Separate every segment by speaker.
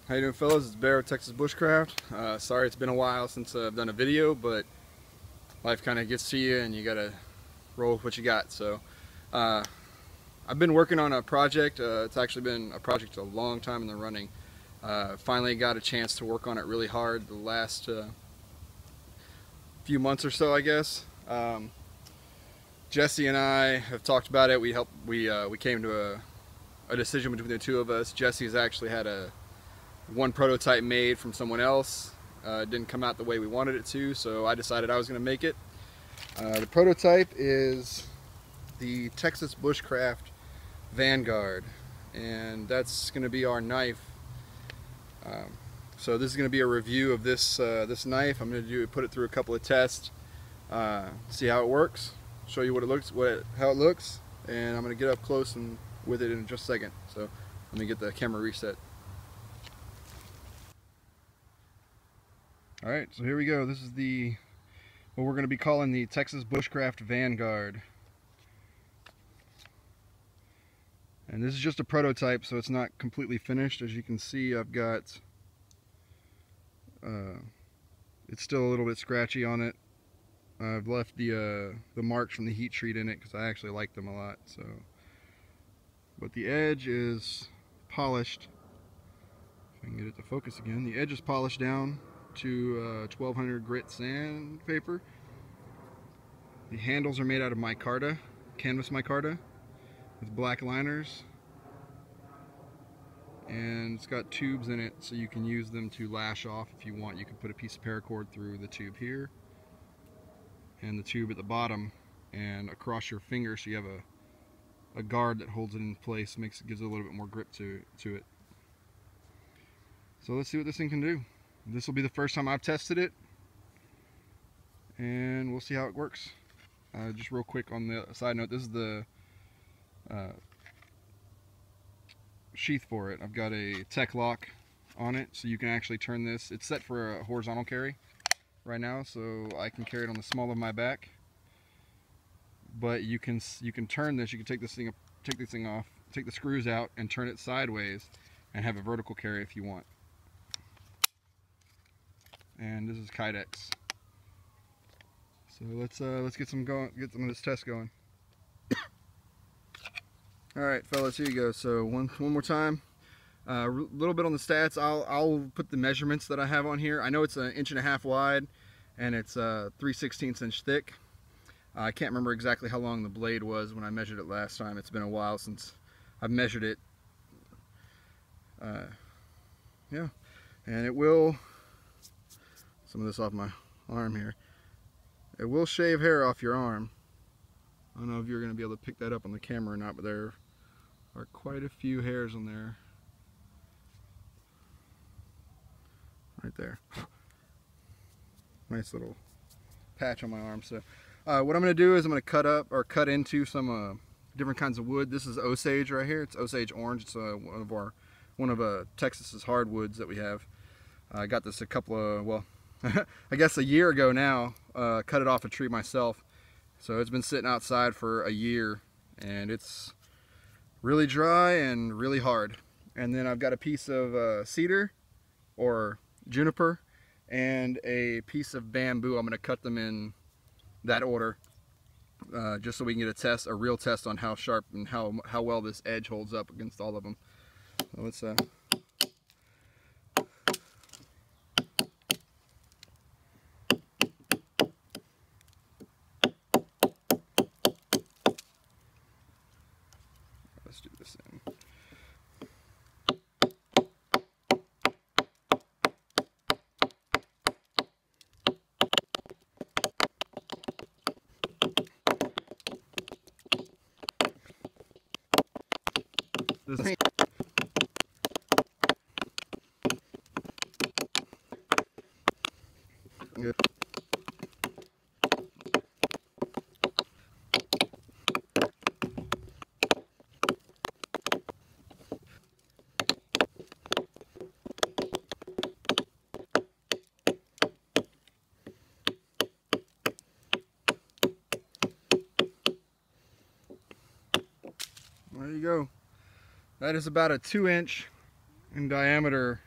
Speaker 1: How you doing, fellas? It's Bear with Texas Bushcraft. Sorry it's been a while since I've done a video, but life kind of gets to you and you gotta roll with what you got. So I've been working on a project. It's actually been a project a long time in the running. Finally got a chance to work on it really hard the last few months or so, I guess. Jesse and I have talked about it. We came to a decision between the two of us. Jesse's actually had one prototype made from someone else. It didn't come out the way we wanted it to, so I decided I was going to make it. The prototype is the Texas Bushcraft Vanguard, and that's going to be our knife. So this is going to be a review of this knife. I'm going to put it through a couple of tests, see how it works, show you what it looks, how it looks, and I'm going to get up close and with it in just a second. So let me get the camera reset. Alright, so here we go. This is what we're going to be calling the Texas Bushcraft Vanguard. And this is just a prototype, so it's not completely finished. As you can see, I've got, it's still a little bit scratchy on it. I've left the marks from the heat treat in it because I actually like them a lot. So, but the edge is polished. If I can get it to focus again, the edge is polished down to 1200 grit sandpaper. The handles are made out of micarta, canvas micarta, with black liners, and it's got tubes in it so you can use them to lash off if you want. You can put a piece of paracord through the tube here and the tube at the bottom and across your finger, so you have a guard that holds it in place, gives it a little bit more grip to it. So let's see what this thing can do. This will be the first time I've tested it, and we'll see how it works. Just real quick on the side note, this is the sheath for it. I've got a tech lock on it, so you can actually turn this. It's set for a horizontal carry right now, so I can carry it on the small of my back. But you can turn this. You can take this thing off, take the screws out, and turn it sideways, and have a vertical carry if you want. And this is Kydex. So let's get some of this test going. All right, fellas, here you go. So one more time, a little bit on the stats. I'll put the measurements that I have on here. I know it's 1.5 inches wide, and it's 3/16 inch thick. I can't remember exactly how long the blade was when I measured it last time. It's been a while since I've measured it. Yeah, and it will. Some of this off my arm here. It will shave hair off your arm. I don't know if you're going to be able to pick that up on the camera or not, but there are quite a few hairs on there. Right there. Nice little patch on my arm. So what I'm going to do is I'm going to cut into some different kinds of wood. This is Osage right here. It's Osage orange. It's one of Texas's hardwoods that we have. I got this a couple of, well, I guess a year ago now. Cut it off a tree myself, so it's been sitting outside for a year, and it's really dry and really hard. And then I've got a piece of cedar or juniper and a piece of bamboo. I'm going to cut them in that order, just so we can get a real test on how sharp and how well this edge holds up against all of them. So let's do this in. This good. There you go. That is about a 2-inch in diameter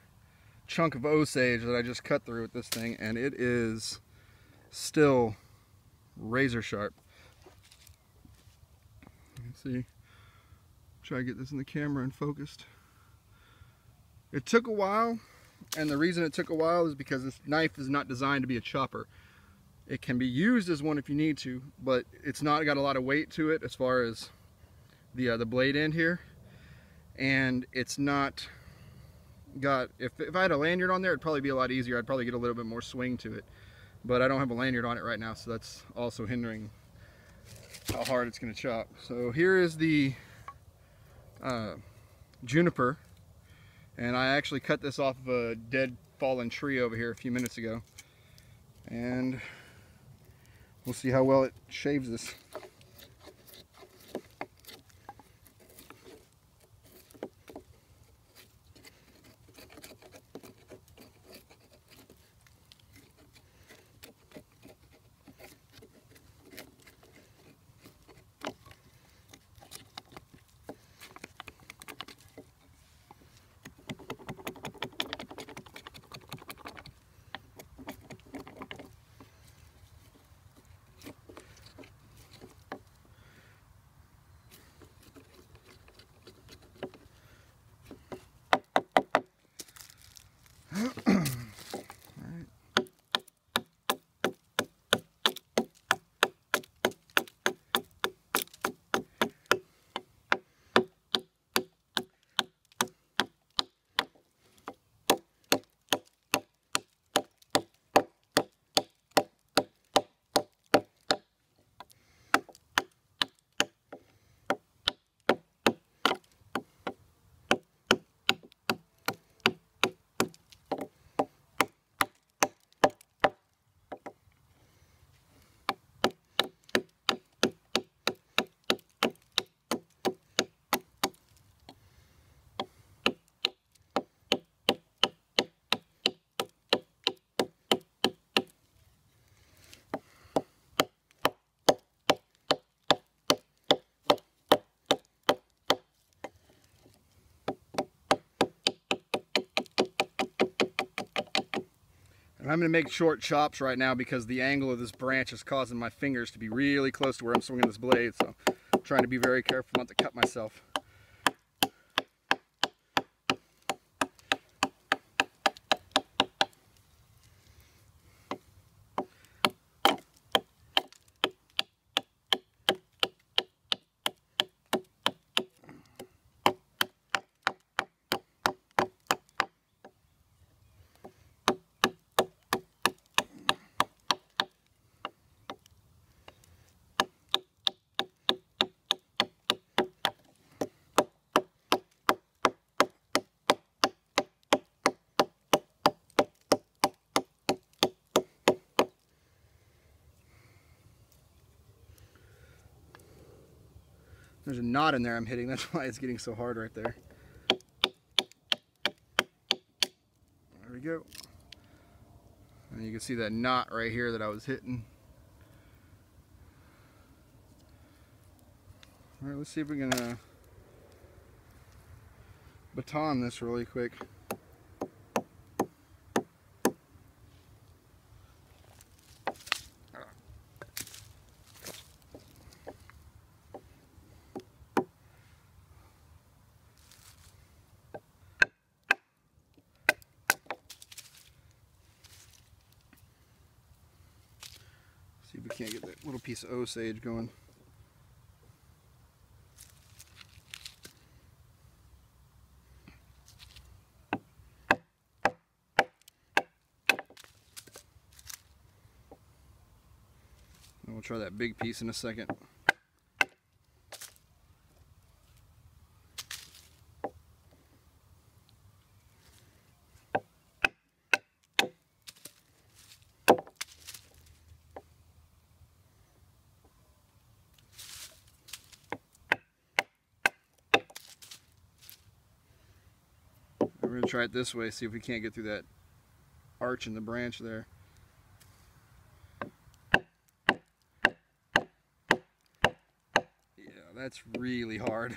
Speaker 1: chunk of Osage that I just cut through with this thing, and it is still razor sharp. Let's see. Try to get this in the camera and focused. It took a while, and the reason it took a while is because this knife is not designed to be a chopper. It can be used as one if you need to, but it's not got a lot of weight to it as far as the blade end here, and it's not got, if I had a lanyard on there, it'd probably be a lot easier. I'd probably get a little bit more swing to it, but I don't have a lanyard on it right now, so that's also hindering how hard it's going to chop. So here is the juniper, and I actually cut this off of a dead fallen tree over here a few minutes ago, and we'll see how well it shaves this. I'm going to make short chops right now because the angle of this branch is causing my fingers to be really close to where I'm swinging this blade, so I'm trying to be very careful not to cut myself. There's a knot in there I'm hitting, that's why it's getting so hard right there. There we go. And you can see that knot right here that I was hitting. Alright, let's see if we can baton this really quick. See if we can't get that little piece of Osage going. And we'll try that big piece in a second. We're going to try it this way, see if we can't get through that arch in the branch there. Yeah, that's really hard.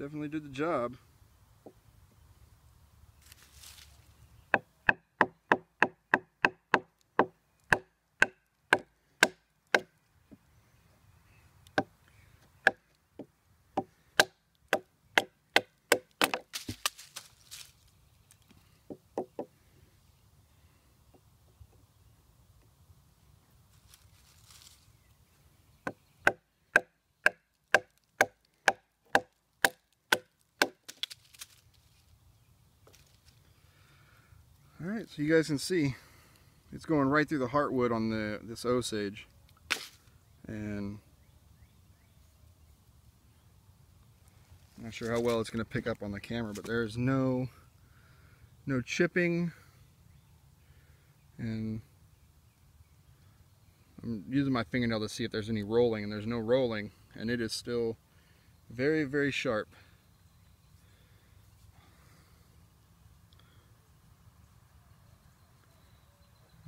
Speaker 1: definitely did the job. Alright, so you guys can see it's going right through the heartwood on this Osage, and I'm not sure how well it's going to pick up on the camera, but there's no chipping, and I'm using my fingernail to see if there's any rolling, and there's no rolling, and it is still very, very sharp.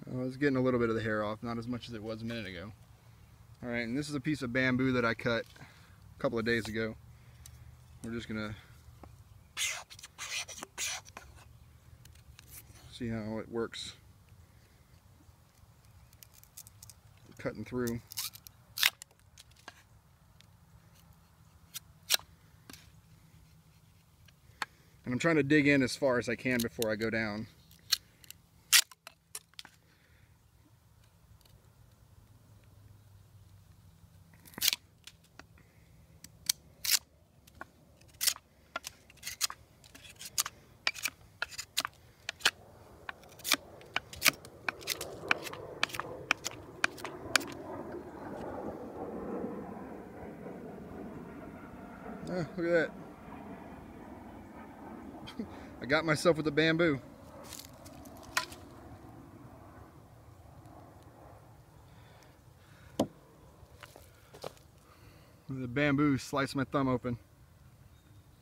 Speaker 1: I was getting a little bit of the hair off, not as much as it was a minute ago. Alright, and this is a piece of bamboo that I cut a couple of days ago. We're just gonna see how it works cutting through. And I'm trying to dig in as far as I can before I go down. Oh, look at that. I got myself with the bamboo. The bamboo sliced my thumb open.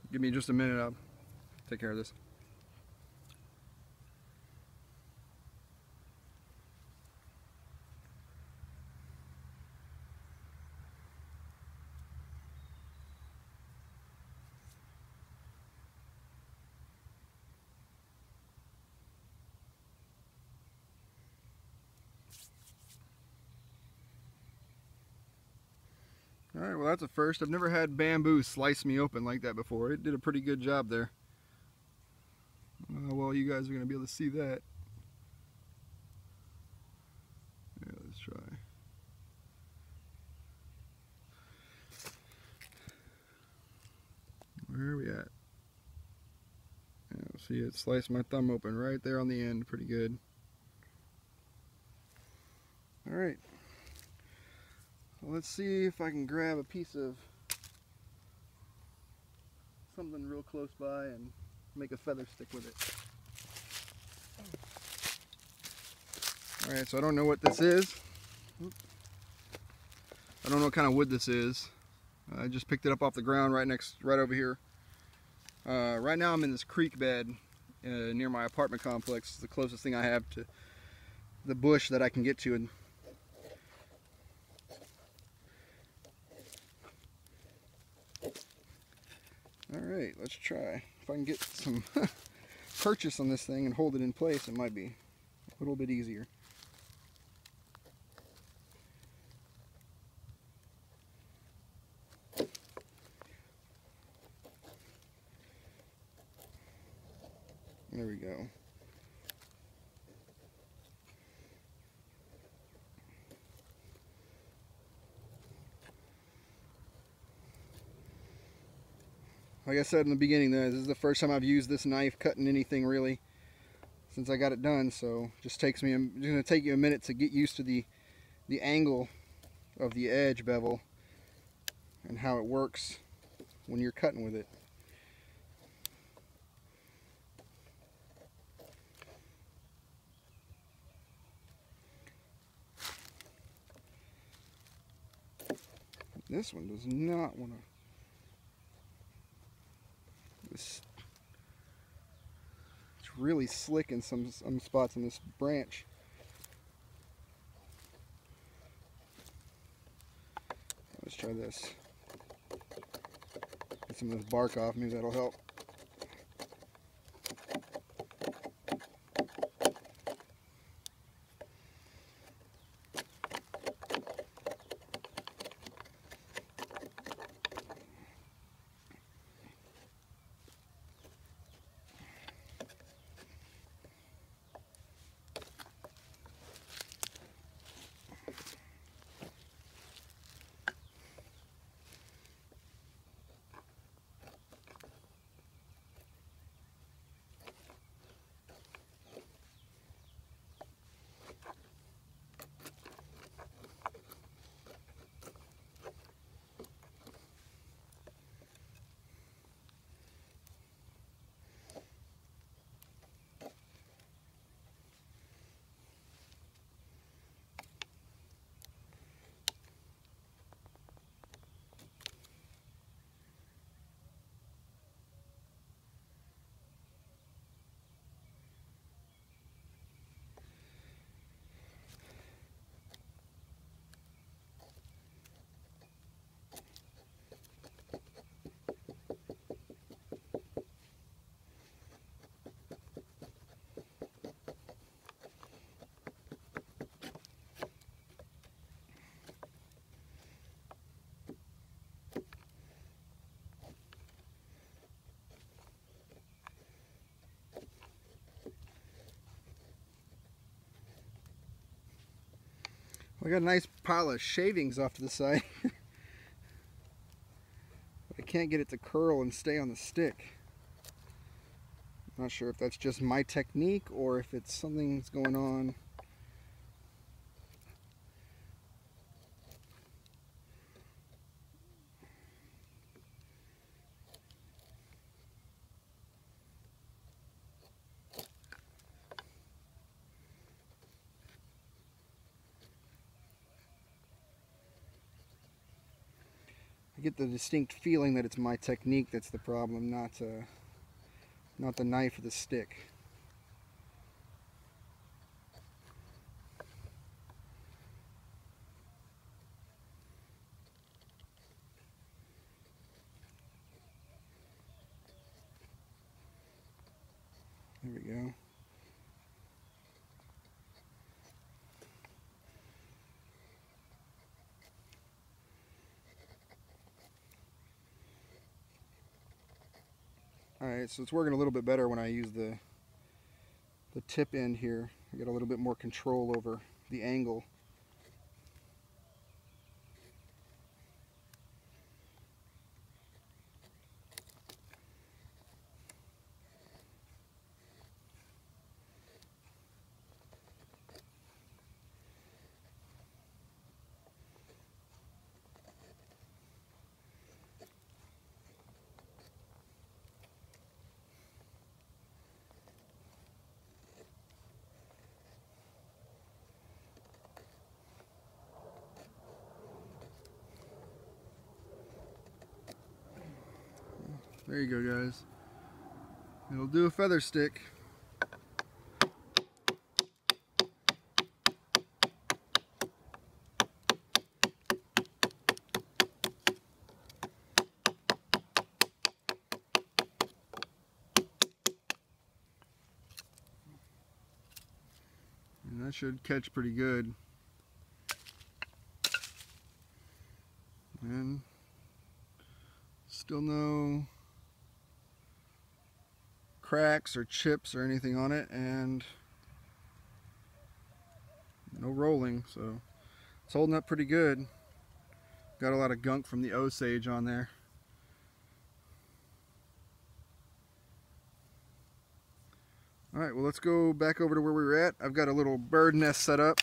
Speaker 1: Give me just a minute, I'll take care of this. Alright, well that's a first. I've never had bamboo slice me open like that before. It did a pretty good job there. Well, you guys are going to be able to see that. Yeah, let's try. Where are we at? Yeah, see, it sliced my thumb open right there on the end. Pretty good. Alright. Well, let's see if I can grab a piece of something real close by and make a feather stick with it. Alright, so I don't know what this is. I don't know what kind of wood this is. I just picked it up off the ground right over here. Right now I'm in this creek bed near my apartment complex. It's the closest thing I have to the bush that I can get to. Alright, let's try. If I can get some purchase on this thing and hold it in place, it might be a little bit easier. There we go. Like I said in the beginning, this is the first time I've used this knife cutting anything really since I got it done, so it just takes me, it's going to take you a minute to get used to the angle of the edge bevel and how it works when you're cutting with it. This one does not want to. It's really slick in some spots in this branch. Let's try this. some of this bark off. Maybe that'll help. I got a nice pile of shavings off to the side. But I can't get it to curl and stay on the stick. I'm not sure if that's just my technique or if it's something that's going on. I get the distinct feeling that it's my technique that's the problem, not the knife or the stick. There we go. Alright, so it's working a little bit better when I use the tip end here. I get a little bit more control over the angle. There you go, guys. It'll do a feather stick. And that should catch pretty good. And still no cracks or chips or anything on it, and no rolling, so it's holding up pretty good. Got a lot of gunk from the Osage on there. Alright, well, let's go back over to where we were at. I've got a little bird nest set up,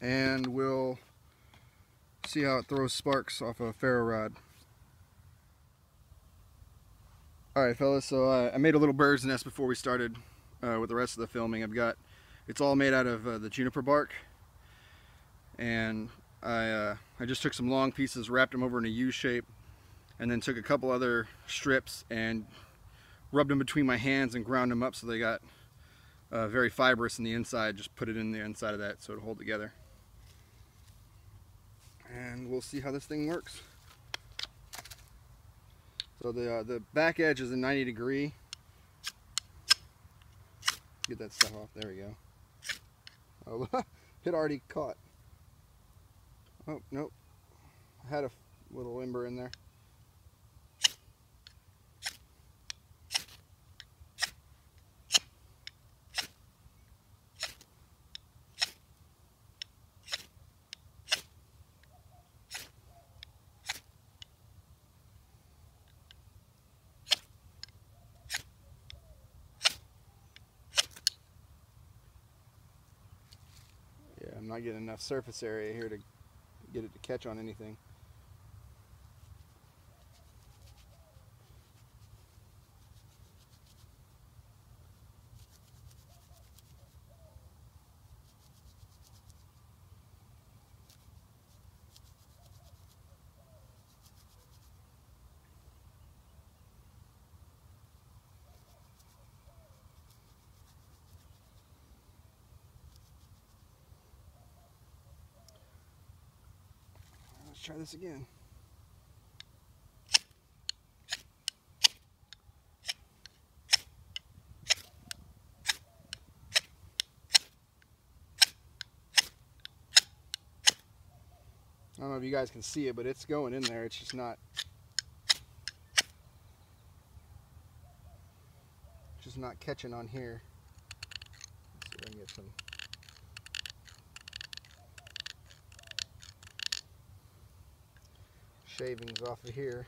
Speaker 1: and we'll see how it throws sparks off a ferro rod. Alright, fellas, so I made a little bird's nest before we started with the rest of the filming. It's all made out of the juniper bark, and I just took some long pieces, wrapped them over in a U shape, and then took a couple other strips and rubbed them between my hands and ground them up so they got very fibrous in the inside. Just put it in the inside of that so it'll hold together. And we'll see how this thing works. So the back edge is a 90°. Get that stuff off. There we go. Oh, it already caught. Oh, nope. I had a little ember in there. I'm not getting enough surface area here to get it to catch on anything. Let's try this again. I don't know if you guys can see it, but it's going in there. It's just not catching on here. Let's see if I can get some. Shavings off of here.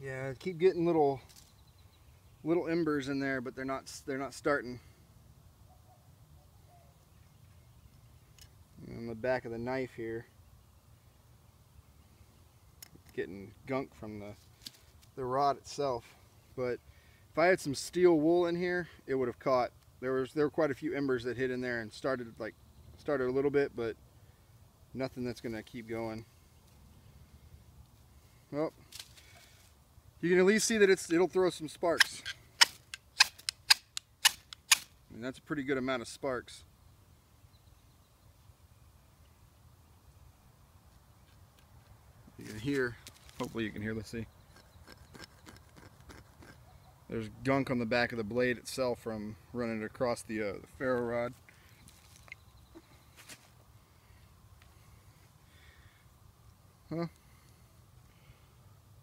Speaker 1: Yeah, I keep getting little embers in there, but they're not starting. And on the back of the knife here, getting gunk from the rod itself. But if I had some steel wool in here, it would have caught. There were quite a few embers that hit in there and started a little bit, but nothing that's gonna keep going. Well, you can at least see that it'll throw some sparks. And that's a pretty good amount of sparks. You can hear, hopefully you can hear, let's see. There's gunk on the back of the blade itself from running it across the ferro rod. Huh?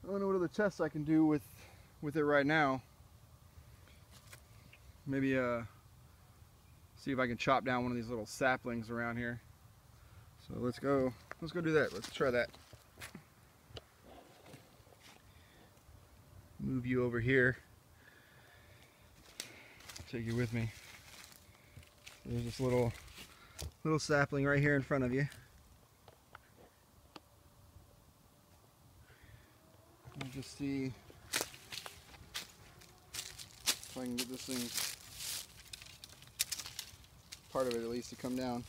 Speaker 1: I don't know what other tests I can do with it right now. Maybe see if I can chop down one of these little saplings around here. So let's go do that. Let's try that. Move you over here. Take you with me. There's this little sapling right here in front of you. I'll just see if I can get this thing, part of it at least, to come down.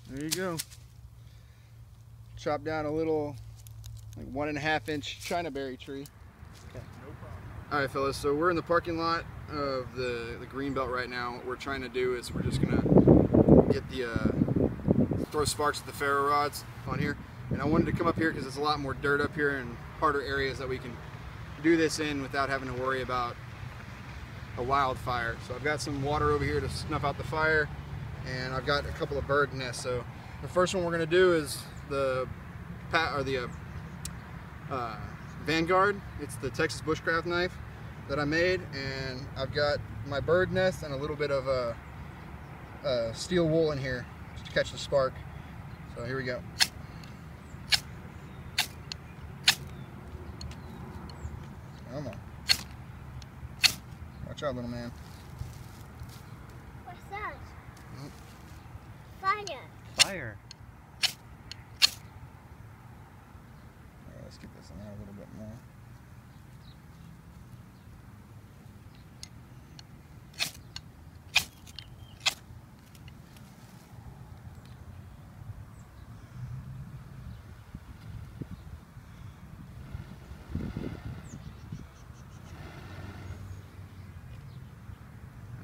Speaker 1: There you go. Chop down a little, like 1.5 inch China berry tree. Okay, no problem. All right, fellas. So we're in the parking lot of the Greenbelt right now. What we're trying to do is we're just gonna get throw sparks at the ferro rods on here. And I wanted to come up here because there's a lot more dirt up here and harder areas that we can do this in without having to worry about a wildfire. So I've got some water over here to snuff out the fire. And I've got a couple of bird nests. So the first one we're going to do is the Vanguard. It's the Texas Bushcraft knife that I made, and I've got my bird nest and a little bit of steel wool in here just to catch the spark. So here we go. Come on. Watch out, little man.
Speaker 2: What's that?
Speaker 1: Oh.
Speaker 2: Fire.
Speaker 3: Fire.
Speaker 1: Alright, let's get this in there a little bit more.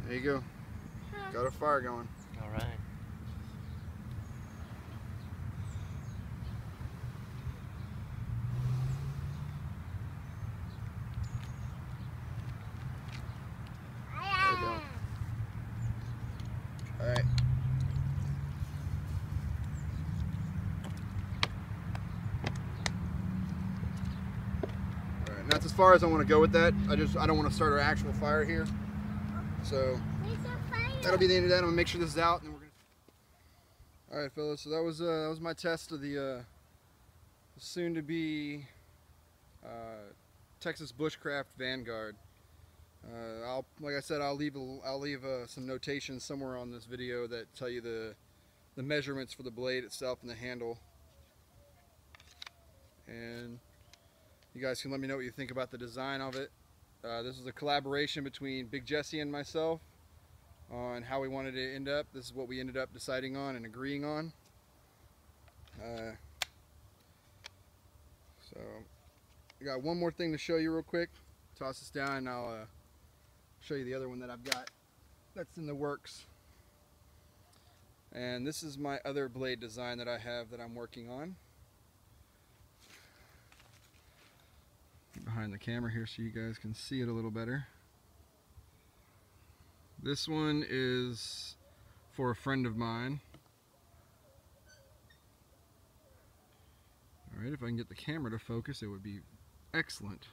Speaker 1: There you go. Got a fire going.
Speaker 3: All right.
Speaker 1: There we go. All right. All right. That's as far as I want to go with that. I don't want to start an actual fire here. So that'll be the end of that. I'm gonna make sure this is out, and then we're gonna. All right, fellas. So that was my test of the soon-to-be Texas Bushcraft Vanguard. Like I said, I'll leave some notations somewhere on this video that tell you the measurements for the blade itself and the handle, and you guys can let me know what you think about the design of it. This is a collaboration between Big Jesse and myself on how we wanted to end up. This is what we ended up deciding on and agreeing on. So I got one more thing to show you real quick. Toss this down and I'll show you the other one that I've got that's in the works. And this is my other blade design that I have that I'm working on. Behind the camera here so you guys can see it a little better. This one is for a friend of mine. Alright, if I can get the camera to focus, it would be excellent.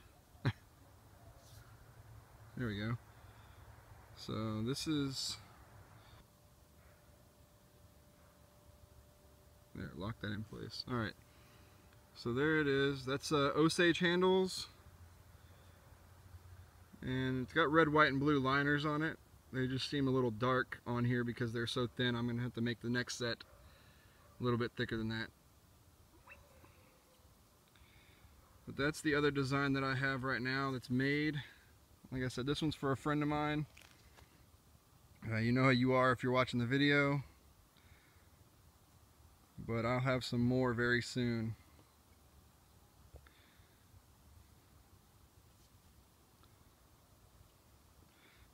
Speaker 1: There we go. So this is... There, lock that in place. Alright. So there it is. That's Osage handles. And it's got red, white, and blue liners on it. They just seem a little dark on here because they're so thin. I'm going to have to make the next set a little bit thicker than that. But that's the other design that I have right now that's made. Like I said, this one's for a friend of mine. You know how you are if you're watching the video. But I'll have some more very soon.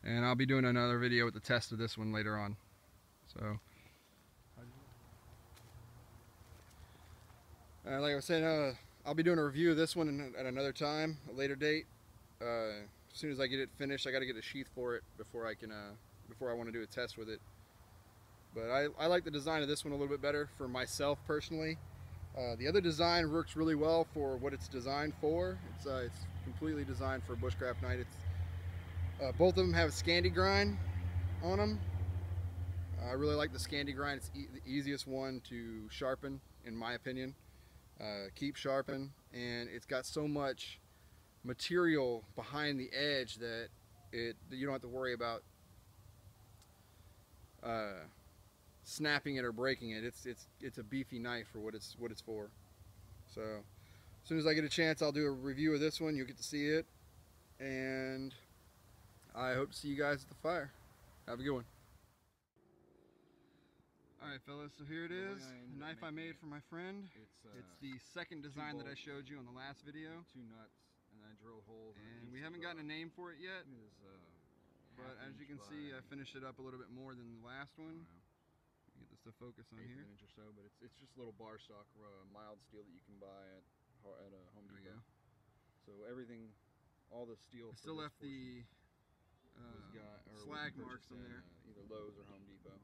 Speaker 1: And I'll be doing another video with the test of this one later on. So, like I was saying, I'll be doing a review of this one at another time, a later date. As soon as I get it finished, I got to get a sheath for it before I want to do a test with it. But I like the design of this one a little bit better for myself personally. The other design works really well for what it's designed for. It's completely designed for a bushcraft night. Both of them have Scandi grind on them. I really like the Scandi grind. It's the easiest one to sharpen, in my opinion. Keep sharpen, and it's got so much material behind the edge that you don't have to worry about snapping it or breaking it. It's a beefy knife for what it's for. So as soon as I get a chance, I'll do a review of this one. You'll get to see it, and I hope to see you guys at the fire. Have a good one. Alright fellas, so here it is, the knife I made for my friend. It's the second design that I showed you on the last video.
Speaker 4: 2 nuts, and I drilled holes.
Speaker 1: And we haven't gotten a name for it yet, but as you can see, I finished it up a little bit more than the last one. Get this to focus on here.
Speaker 4: 1/8 inch or so, but it's just a little bar stock, mild steel that you can buy at Home Depot. So everything, all the steel.
Speaker 1: I still left the slag marks in there.
Speaker 4: Either Lowe's or Home Depot.